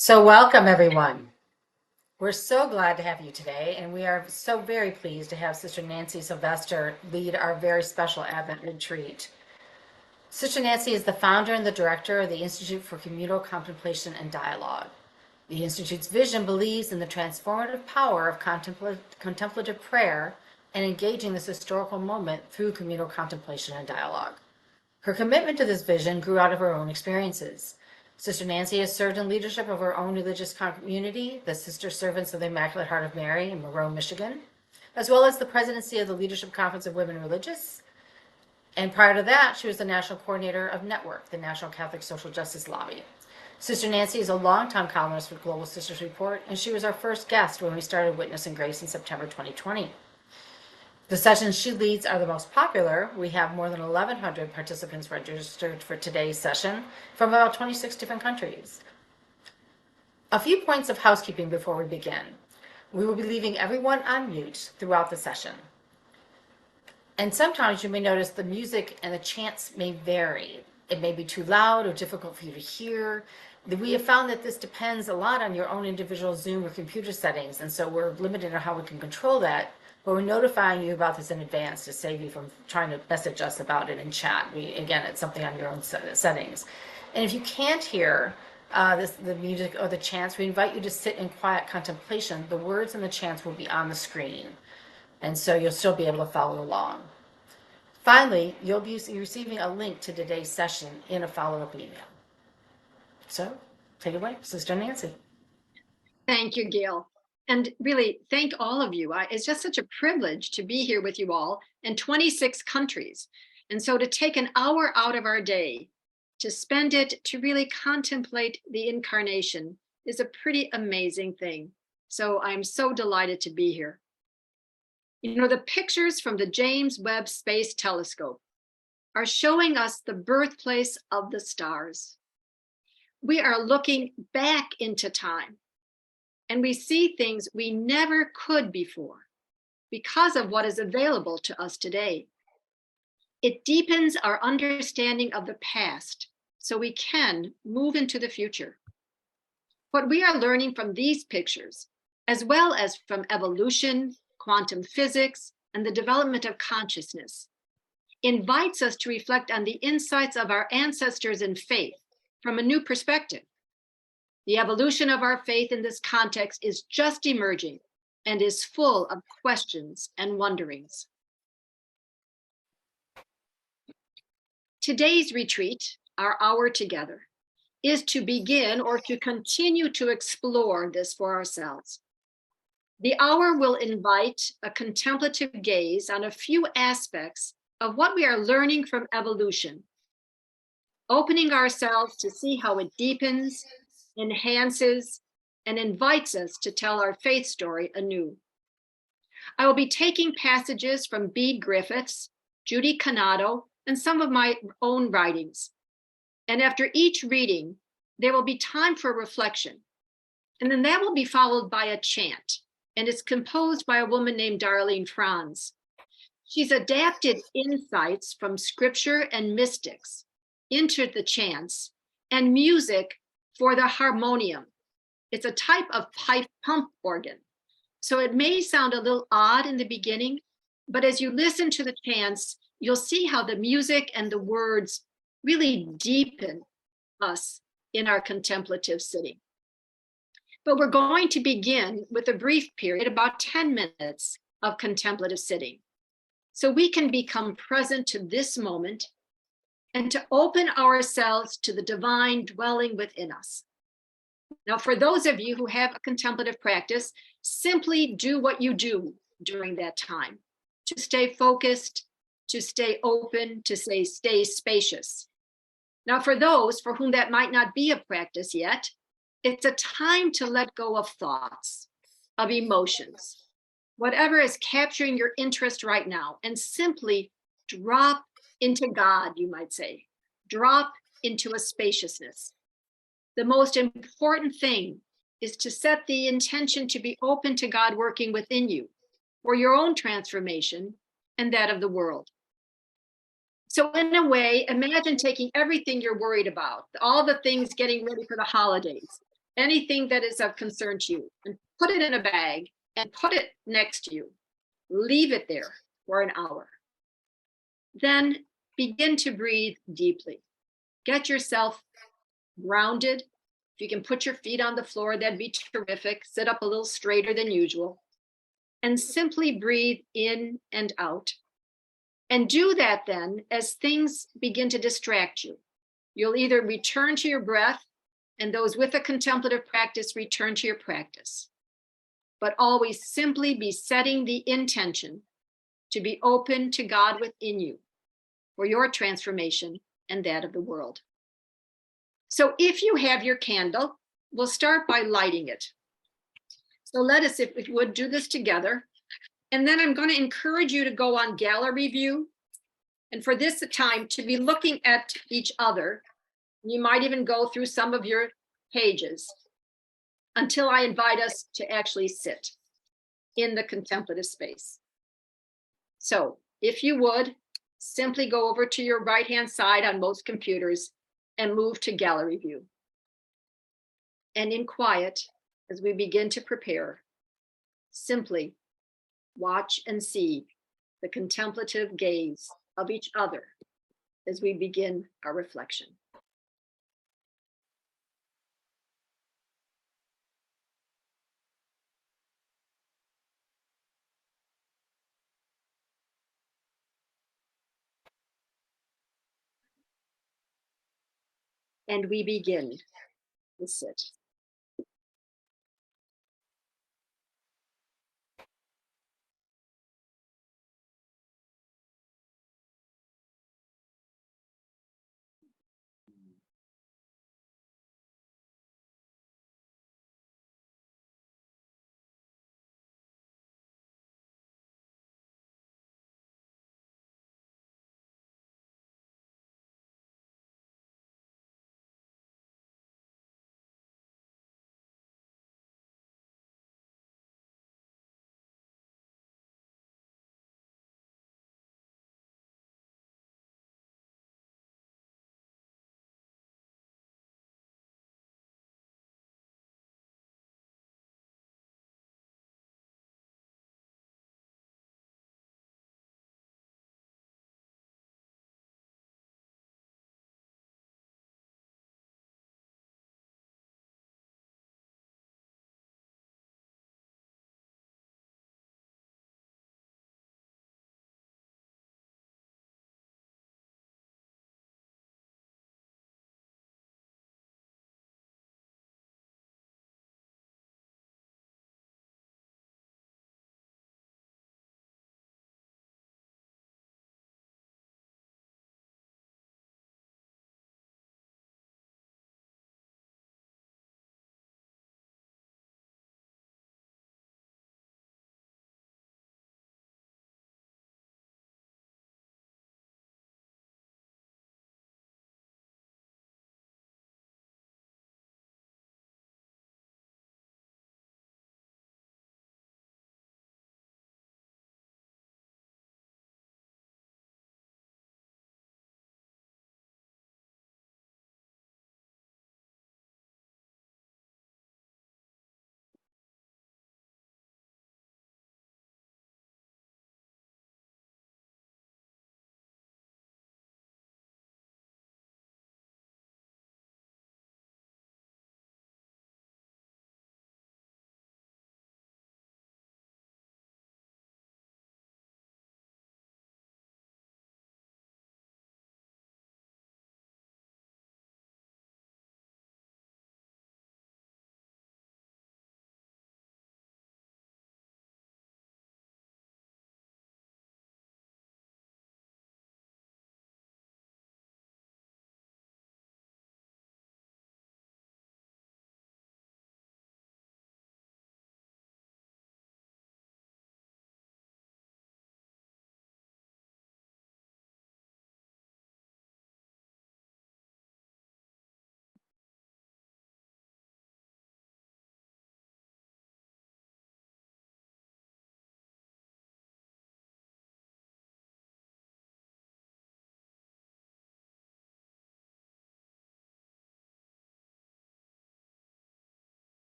So, welcome everyone. We're so glad to have you today, and we are so very pleased to have Sister Nancy Sylvester lead our very special Advent retreat. Sister Nancy is the founder and the director of the Institute for Communal Contemplation and Dialogue. The Institute's vision believes in the transformative power of contemplative prayer and engaging this historical moment through communal contemplation and dialogue. Her commitment to this vision grew out of her own experiences. Sister Nancy has served in leadership of her own religious community, the Sister Servants of the Immaculate Heart of Mary in Monroe, Michigan, as well as the presidency of the Leadership Conference of Women Religious. And prior to that, she was the national coordinator of Network, the National Catholic Social Justice Lobby. Sister Nancy is a longtime columnist for Global Sisters Report, and she was our first guest when we started Witness and Grace in September 2020. The sessions she leads are the most popular. We have more than 1,100 participants registered for today's session from about 26 different countries. A few points of housekeeping before we begin. We will be leaving everyone on mute throughout the session. And sometimes you may notice the music and the chants may vary. It may be too loud or difficult for you to hear. We have found that this depends a lot on your own individual Zoom or computer settings, and so we're limited on how we can control that. But we're notifying you about this in advance to save you from trying to message us about it in chat. Again, it's something on your own settings. And if you can't hear the music or the chants, we invite you to sit in quiet contemplation. The words and the chants will be on the screen, and so you'll still be able to follow along. Finally, you'll be receiving a link to today's session in a follow-up email. So, take it away, Sister Nancy. Thank you, Gail. And really, thank all of you. It's just such a privilege to be here with you all in 26 countries. And so to take an hour out of our day to spend it to really contemplate the Incarnation is a pretty amazing thing. So I'm so delighted to be here. You know, the pictures from the James Webb Space Telescope are showing us the birthplace of the stars. We are looking back into time, and we see things we never could before because of what is available to us today. It deepens our understanding of the past so we can move into the future. What we are learning from these pictures, as well as from evolution, quantum physics, and the development of consciousness, invites us to reflect on the insights of our ancestors in faith from a new perspective. The evolution of our faith in this context is just emerging and is full of questions and wonderings. Today's retreat, our hour together, is to begin or to continue to explore this for ourselves. The hour will invite a contemplative gaze on a few aspects of what we are learning from evolution, opening ourselves to see how it deepens, enhances, and invites us to tell our faith story anew. I will be taking passages from Bede Griffiths, Judy Canado, and some of my own writings. And after each reading, there will be time for reflection. And then that will be followed by a chant. And it's composed by a woman named Darlene Franz. She's adapted insights from scripture and mystics into the chants and music for the harmonium. It's a type of pipe pump organ. So it may sound a little odd in the beginning, but as you listen to the chants, you'll see how the music and the words really deepen us in our contemplative sitting. But we're going to begin with a brief period, about 10 minutes of contemplative sitting, so we can become present to this moment and to open ourselves to the divine dwelling within us. Now, for those of you who have a contemplative practice, simply do what you do during that time to stay focused, to stay open, to stay spacious. Now, for those for whom that might not be a practice yet, it's a time to let go of thoughts, of emotions, whatever is capturing your interest right now, and simply drop into God, you might say. Drop into a spaciousness. The most important thing is to set the intention to be open to God working within you for your own transformation and that of the world. So in a way, imagine taking everything you're worried about, all the things getting ready for the holidays, anything that is of concern to you, and put it in a bag and put it next to you. Leave it there for an hour. Then begin to breathe deeply. Get yourself grounded. If you can put your feet on the floor, that'd be terrific. Sit up a little straighter than usual. And simply breathe in and out. And do that then as things begin to distract you. You'll either return to your breath, and those with a contemplative practice return to your practice. But always simply be setting the intention to be open to God within you for your transformation and that of the world. So if you have your candle, we'll start by lighting it. So let us, if we would, do this together. And then I'm going to encourage you to go on gallery view. And for this time, to be looking at each other. You might even go through some of your pages until I invite us to actually sit in the contemplative space. So if you would, simply go over to your right-hand side on most computers and move to gallery view. And in quiet, as we begin to prepare, simply watch and see the contemplative gaze of each other as we begin our reflection. And we begin to sit.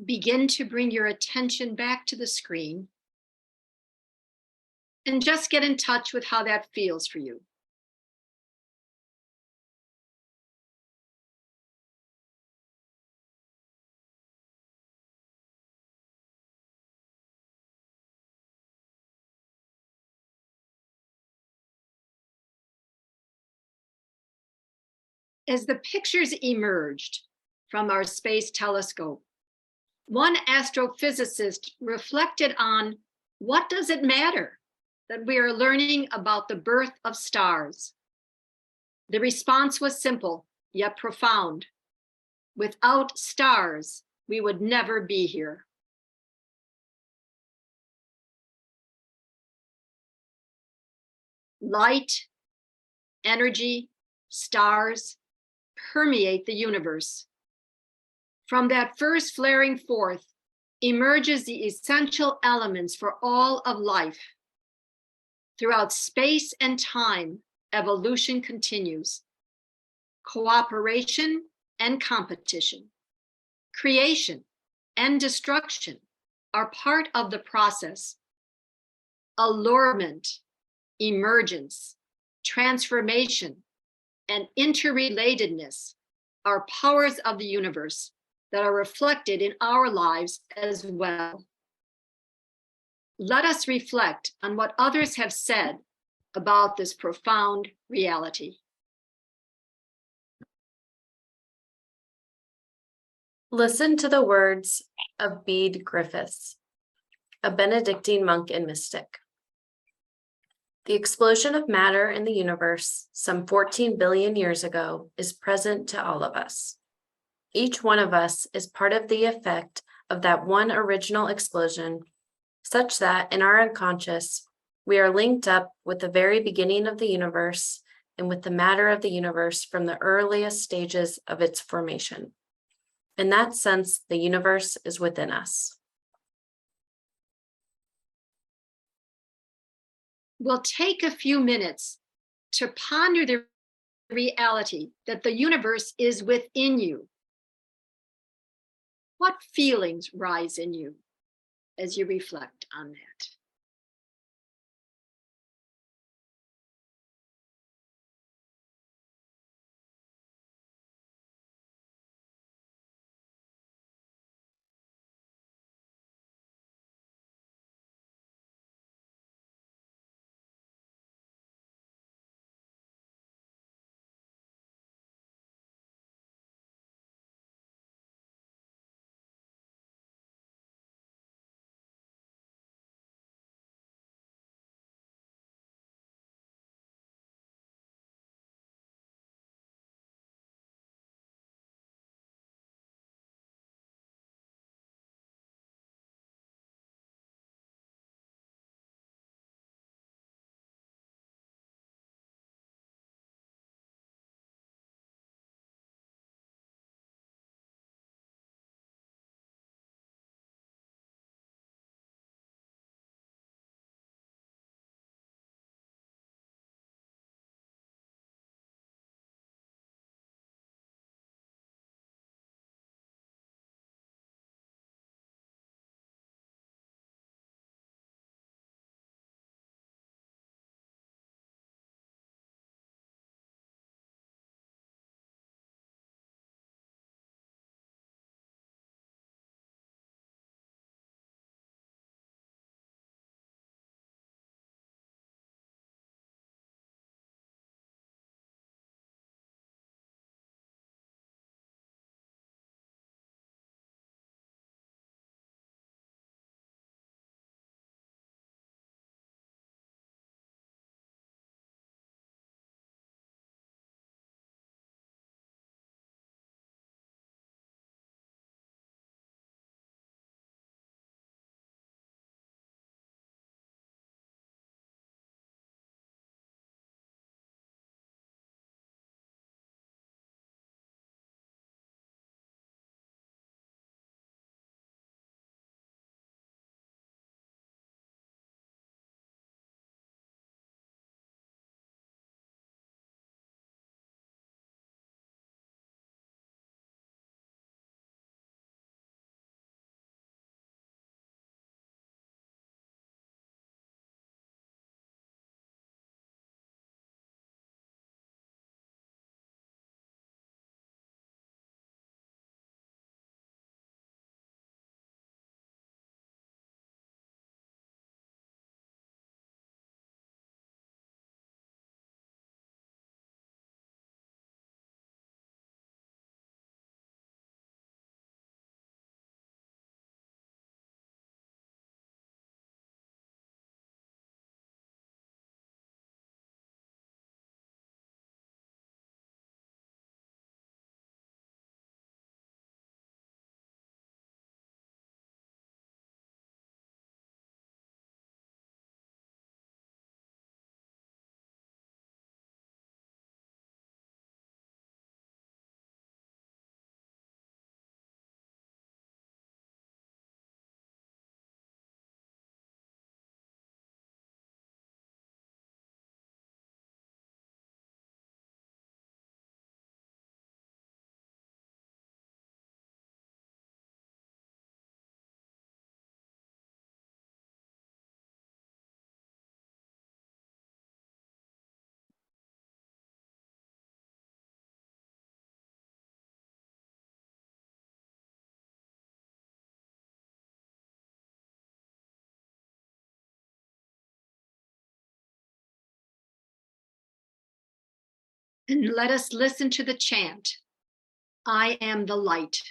begin to bring your attention back to the screen and just get in touch with how that feels for you. As the pictures emerged from our space telescope, one astrophysicist reflected on what does it matter that we are learning about the birth of stars? The response was simple, yet profound. Without stars, we would never be here. Light, energy, stars permeate the universe. From that first flaring forth emerges the essential elements for all of life. Throughout space and time, evolution continues. Cooperation and competition, creation and destruction are part of the process. Allurement, emergence, transformation, and interrelatedness are powers of the universe that are reflected in our lives as well. Let us reflect on what others have said about this profound reality. Listen to the words of Bede Griffiths, a Benedictine monk and mystic. The explosion of matter in the universe some 14 billion years ago is present to all of us. Each one of us is part of the effect of that one original explosion, such that in our unconscious, we are linked up with the very beginning of the universe and with the matter of the universe from the earliest stages of its formation. In that sense, the universe is within us. We'll take a few minutes to ponder the reality that the universe is within you. What feelings rise in you as you reflect on that? And let us listen to the chant, I am the light.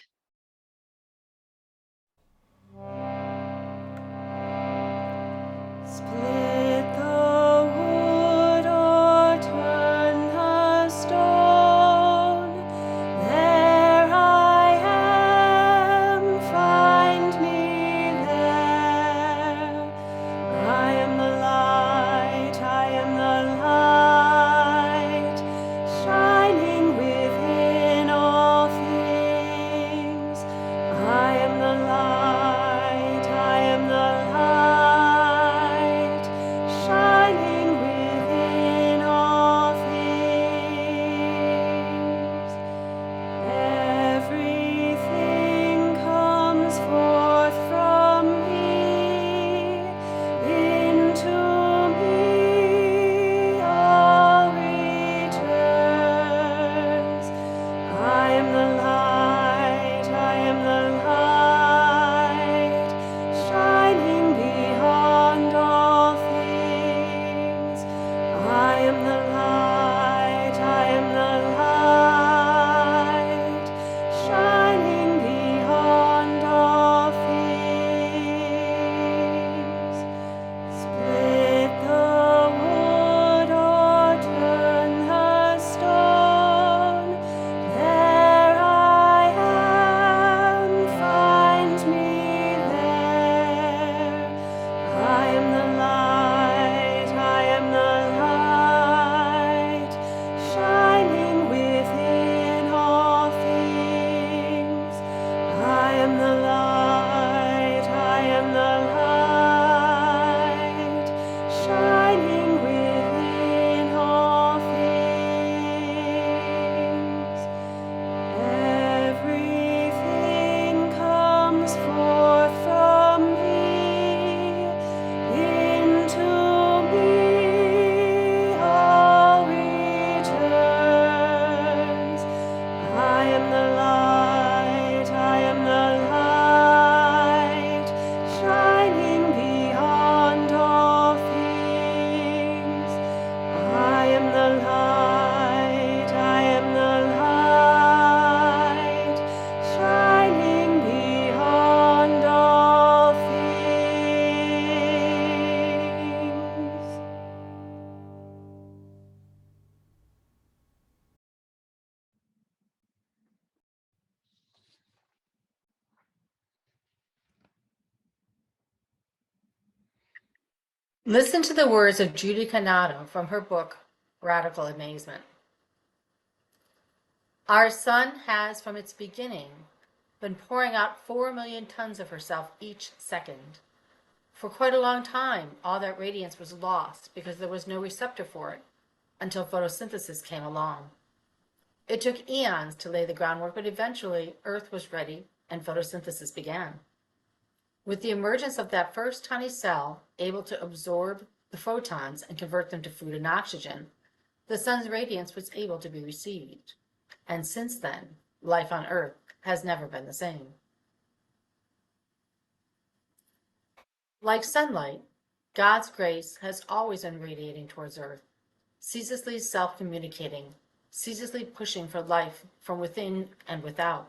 Split the wood or turn the stone. There I am, find me there. I am the light, I am the light, shining within all things. I am the light, I am the light, shining within all things. Everything comes forth from me, into me all returns. I am the light, I am the light, shining beyond all things. I am the light, I am the light, shining beyond all things. Split the wood or turn the stone. There I am, find me there. I am the light, I am the light, shining within all things. I am the light, I am the light, shining within all things. Everything comes forth from me, into me all returns. I am the light, I am the light, shining beyond all things. I am the light, I am the light, shining beyond all things. Listen to the words of Judy Canado from her book, Radical Amazement. Our sun has, from its beginning, been pouring out 4 million tons of herself each second. For quite a long time, all that radiance was lost because there was no receptor for it until photosynthesis came along. It took eons to lay the groundwork, but eventually Earth was ready and photosynthesis began. With the emergence of that first tiny cell able to absorb the photons and convert them to food and oxygen, the sun's radiance was able to be received. And since then, life on Earth has never been the same. Like sunlight, God's grace has always been radiating towards Earth, ceaselessly self-communicating, ceaselessly pushing for life from within and without.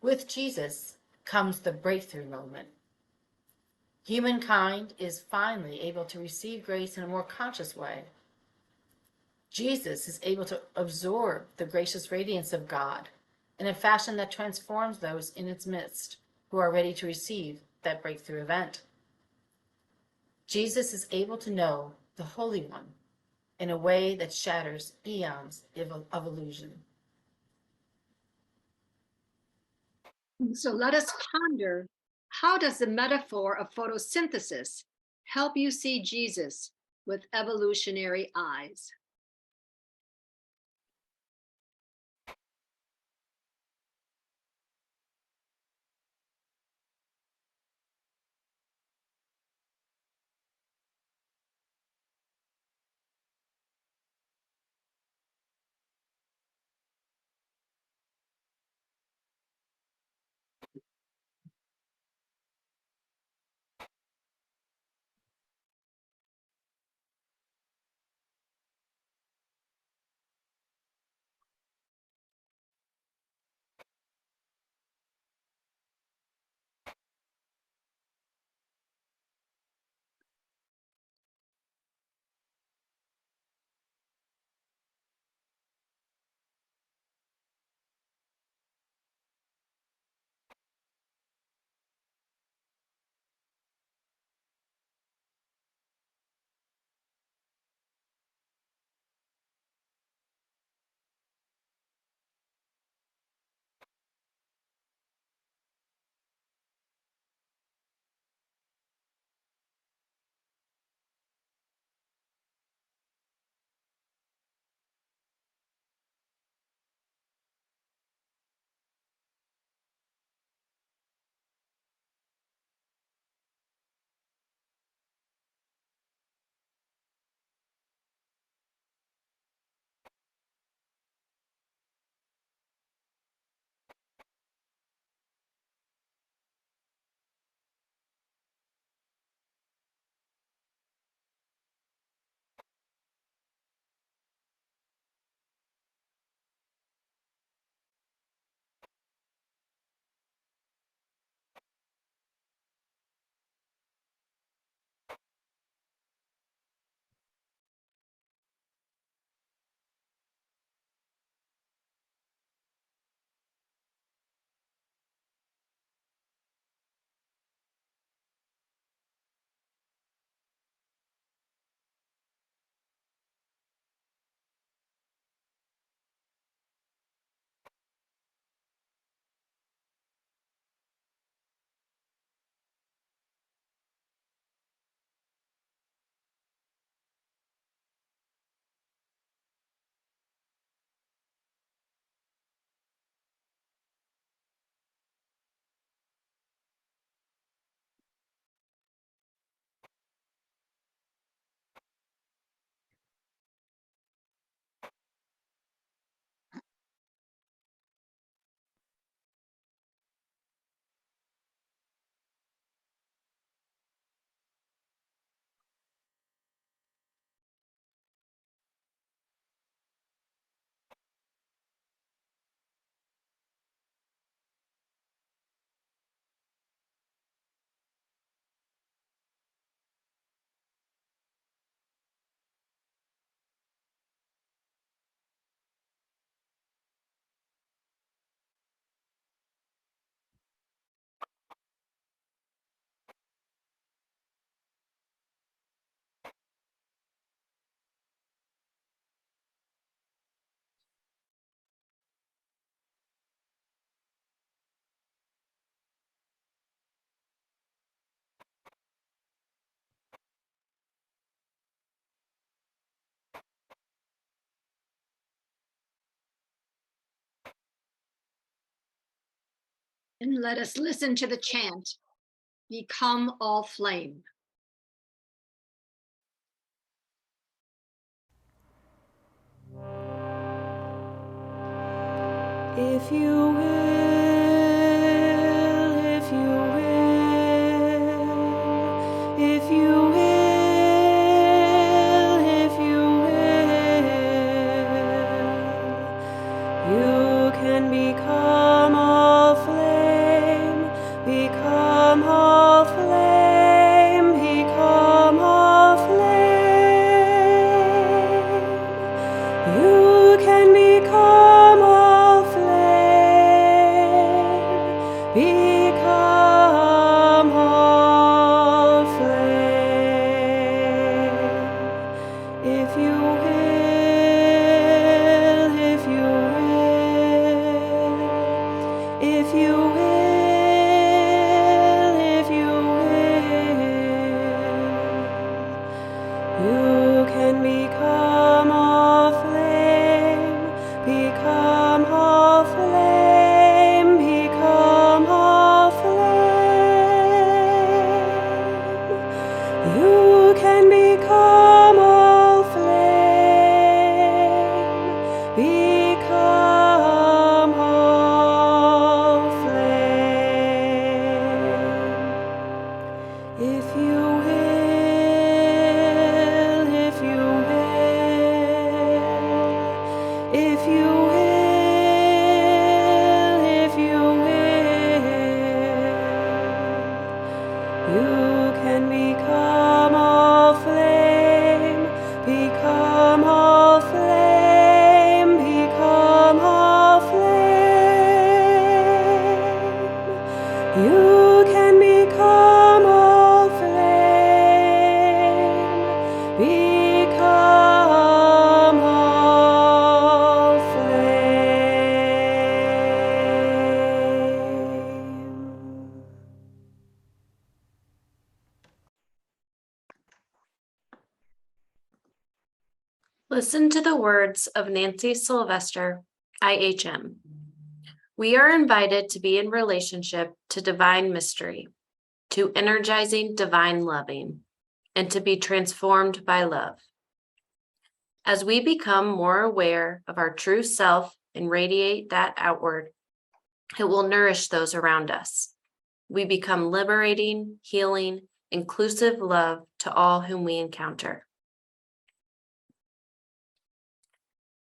With Jesus comes the breakthrough moment. Humankind is finally able to receive grace in a more conscious way. Jesus is able to absorb the gracious radiance of God in a fashion that transforms those in its midst who are ready to receive that breakthrough event. Jesus is able to know the Holy One in a way that shatters eons of illusion. So let us ponder, how does the metaphor of photosynthesis help you see Jesus with evolutionary eyes? And let us listen to the chant, become all flame. If you will, if you will, if you will, if you will, you can become all flame, become all flame, become all flame. You can become all flame, become all flame. If you will, if you will, if you will, if you will, you can become all flame, become all flame, become all flame. You can become all flame, become all flame. If you will, if you will, if you will, if you will, you can become all flame, become all flame, become all flame. You can become all flame, become all flame. Listen to the words of Nancy Sylvester, IHM. We are invited to be in relationship to divine mystery, to energizing divine loving, and to be transformed by love. As we become more aware of our true self and radiate that outward, it will nourish those around us. We become liberating, healing, inclusive love to all whom we encounter.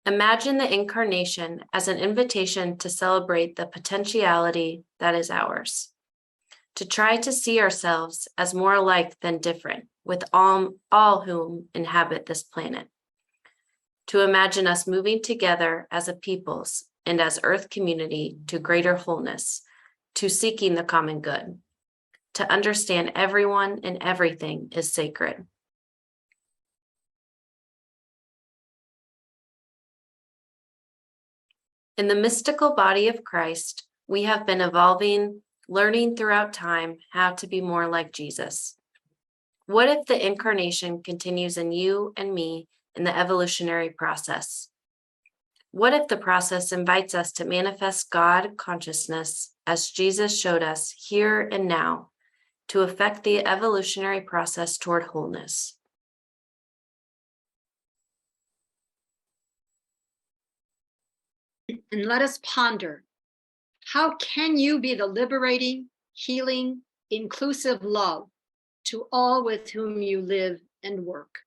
Imagine the Incarnation as an invitation to celebrate the potentiality that is ours, to try to see ourselves as more alike than different with all whom inhabit this planet, to imagine us moving together as a peoples and as Earth community to greater wholeness, to seeking the common good, to understand everyone and everything is sacred. In the mystical body of Christ, we have been evolving, learning throughout time how to be more like Jesus. What if the Incarnation continues in you and me in the evolutionary process? What if the process invites us to manifest God consciousness as Jesus showed us here and now to affect the evolutionary process toward wholeness? And let us ponder, how can you be the liberating, healing, inclusive love to all with whom you live and work?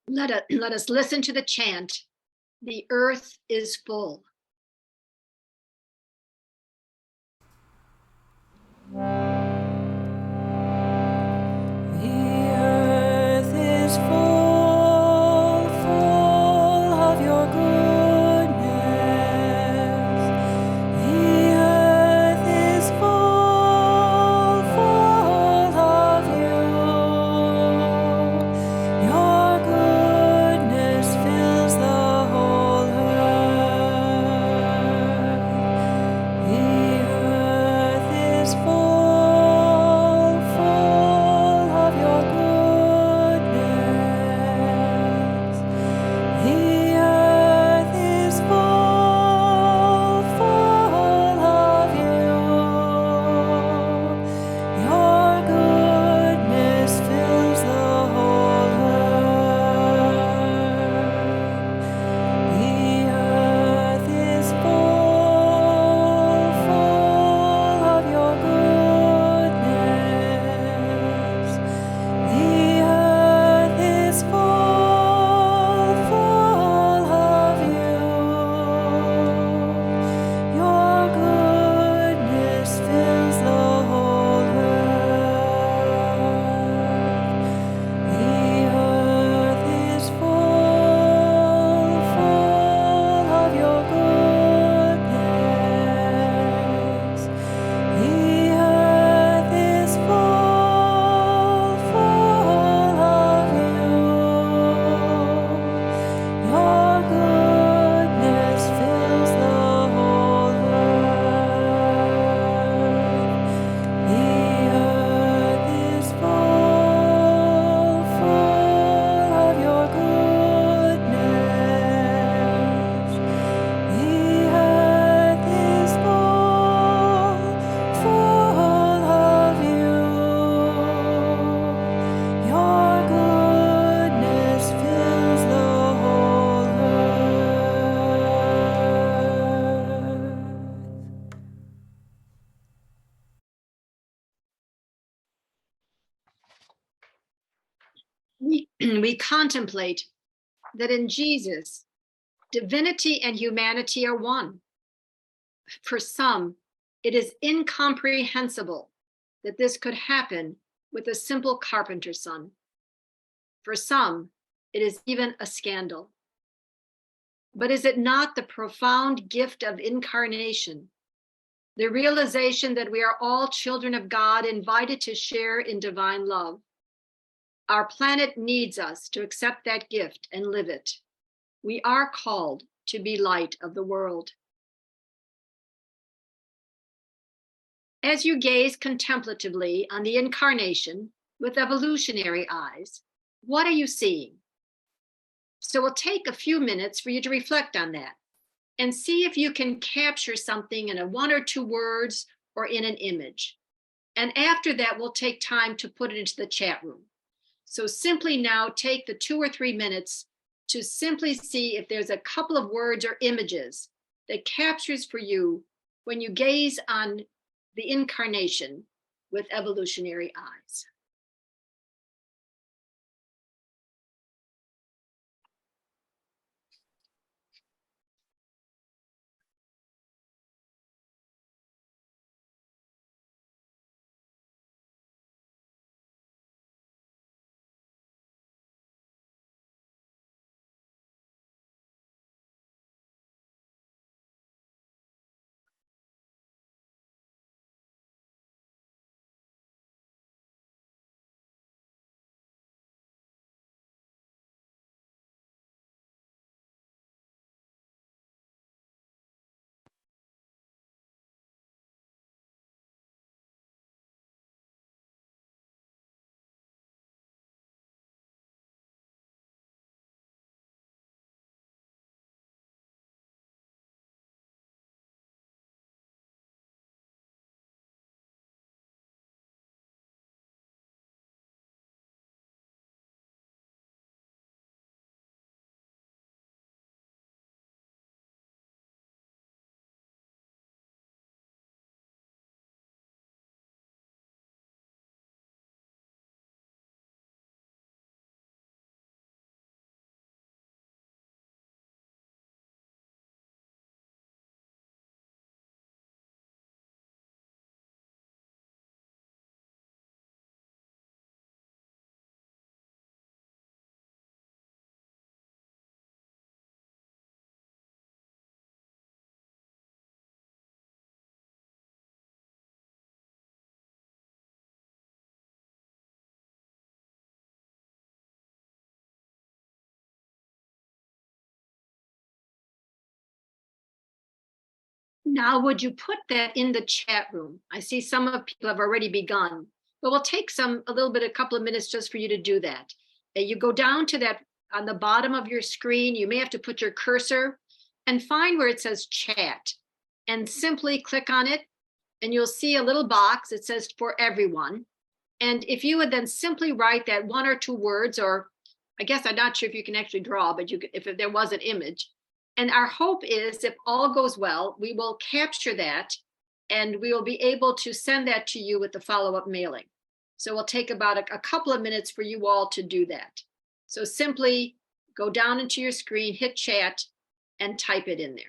Let us listen to the chant, "The earth is full." The earth is full, full of your goodness. The earth is full, full of you. Your goodness fills the whole earth. The earth is full, full of your goodness. The earth is full, full of you. Your goodness fills the whole earth. The earth is full, full of your goodness. The earth is full, full of you. Your goodness fills the whole earth. The earth is full, full of your goodness. The earth is full, full of you. Your goodness fills the whole earth. The earth is full, full of your goodness. The earth is full, full of you. Your goodness fills the whole earth. We contemplate that in Jesus, divinity and humanity are one. For some, it is incomprehensible that this could happen with a simple carpenter's son. For some, it is even a scandal. But is it not the profound gift of incarnation, the realization that we are all children of God invited to share in divine love? Our planet needs us to accept that gift and live it. We are called to be light of the world. As you gaze contemplatively on the incarnation with evolutionary eyes, what are you seeing? So we'll take a few minutes for you to reflect on that and see if you can capture something in a 1 or 2 words or in an image. And after that, we'll take time to put it into the chat room. So simply now take the 2 or 3 minutes to simply see if there's a couple of words or images that captures for you when you gaze on the incarnation with evolutionary eyes. Now, would you put that in the chat room? I see some of people have already begun, but we'll take a couple of minutes just for you to do that. You go down to that on the bottom of your screen. You may have to put your cursor and find where it says chat and simply click on it. And you'll see a little box. It says for everyone. And if you would then simply write that 1 or 2 words, or I guess I'm not sure if you can actually draw, but you could, if there was an image. And our hope is, if all goes well, we will capture that and we will be able to send that to you with the follow-up mailing. So we'll take about a couple of minutes for you all to do that. So simply go down into your screen, hit chat, and type it in there.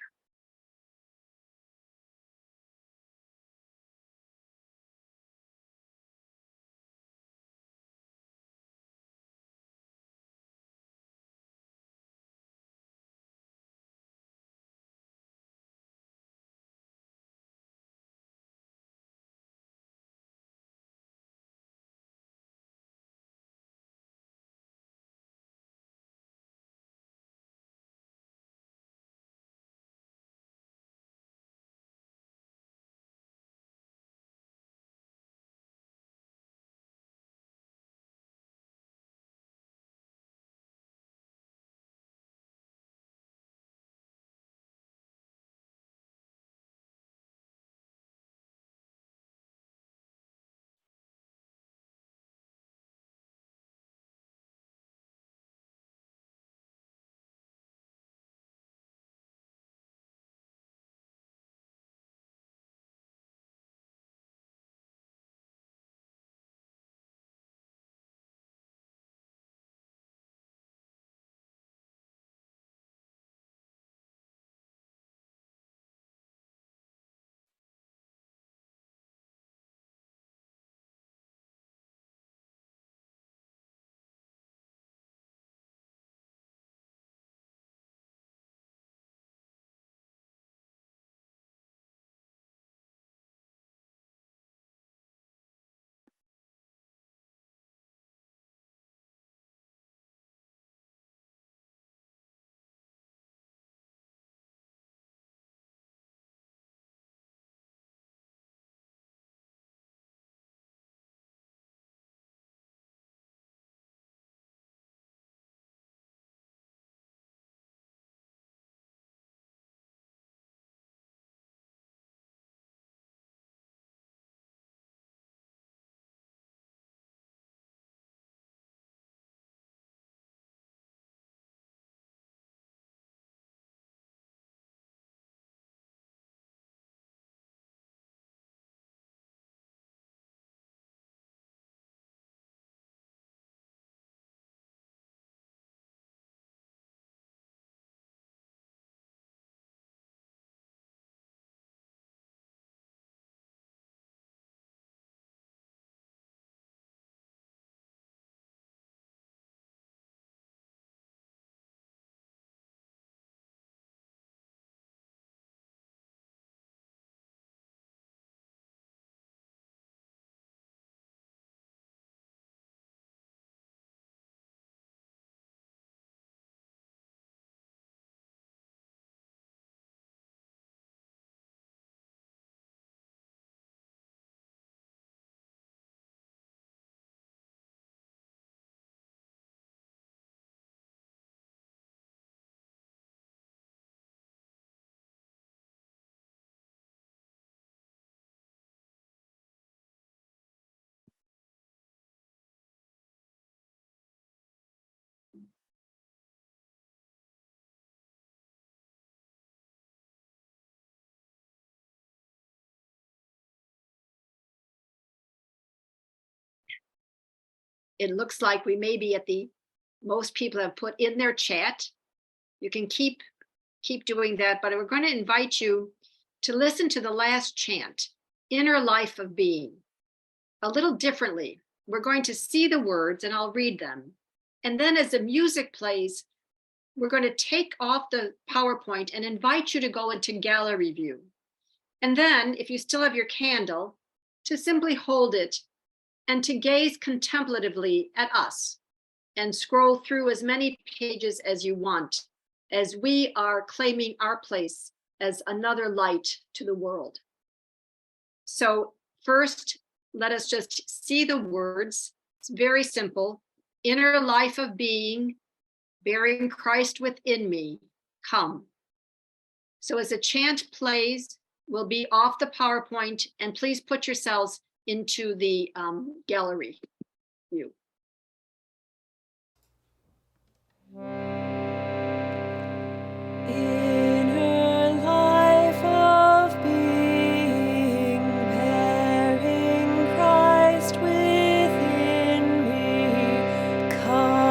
It looks like we may be at most people have put in their chat. You can keep doing that, but we're going to invite you to listen to the last chant, Inner Life of Being, a little differently. We're going to see the words and I'll read them. And then as the music plays, we're going to take off the PowerPoint and invite you to go into gallery view. And then if you still have your candle, to simply hold it and to gaze contemplatively at us and scroll through as many pages as you want, as we are claiming our place as another light to the world. So first, let us just see the words. It's very simple. Inner life of being, bearing Christ within me, come. So as the chant plays, we'll be off the PowerPoint, and please put yourselves into the gallery view. Inner life of being, bearing Christ within me, come.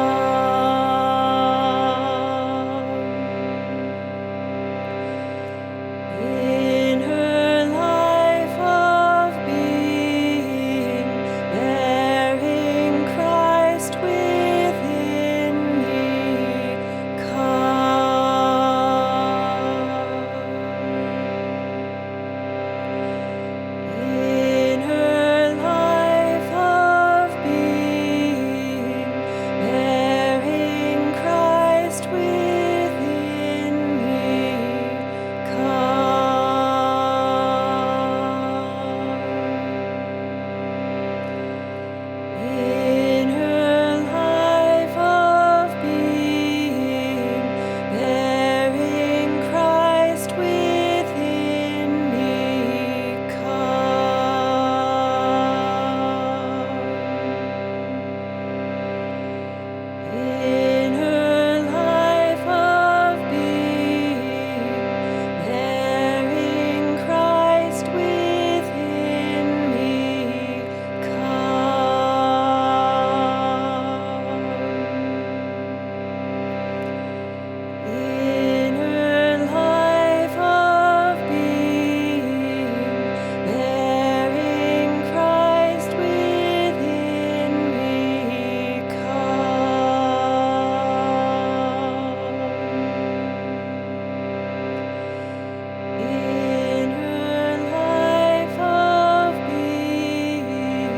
Inner life of being, bearing Christ within me, come. Inner life of being, bearing Christ within me, Inner life of being, bearing Christ within me, Inner life of being, bearing Christ within me, Inner life of being, bearing Christ within me, Inner life of being,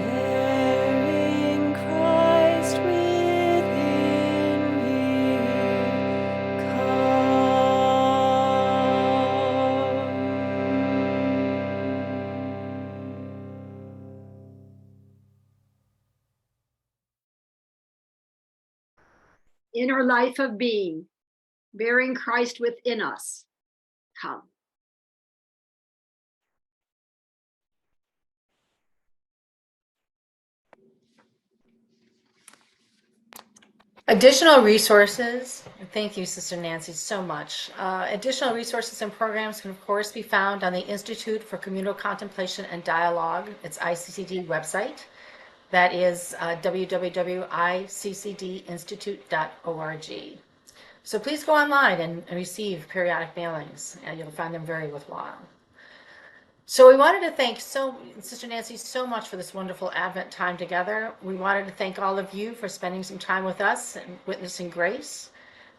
bearing Christ within me, Inner life of being, bearing Christ within us, come. Additional resources, thank you, Sister Nancy, so much. Additional resources and programs can, of course, be found on the Institute for Communal Contemplation and Dialogue, its ICCD website. That is www.iccdinstitute.org. So please go online and receive periodic mailings, and you'll find them very worthwhile. So we wanted to thank Sister Nancy so much for this wonderful Advent time together. We wanted to thank all of you for spending some time with us and witnessing grace.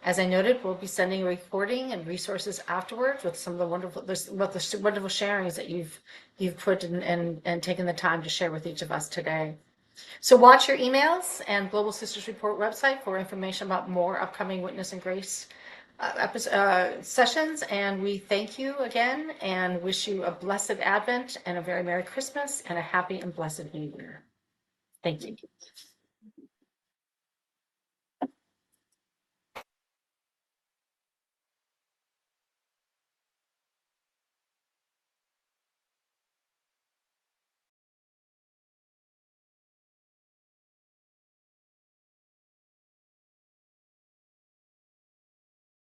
As I noted, we'll be sending a recording and resources afterwards with some of the wonderful sharings that you've put in and taken the time to share with each of us today. So watch your emails and Global Sisters Report website for information about more upcoming Witness and Grace sessions, and we thank you again and wish you a blessed Advent and a very Merry Christmas and a happy and blessed New Year. Thank you.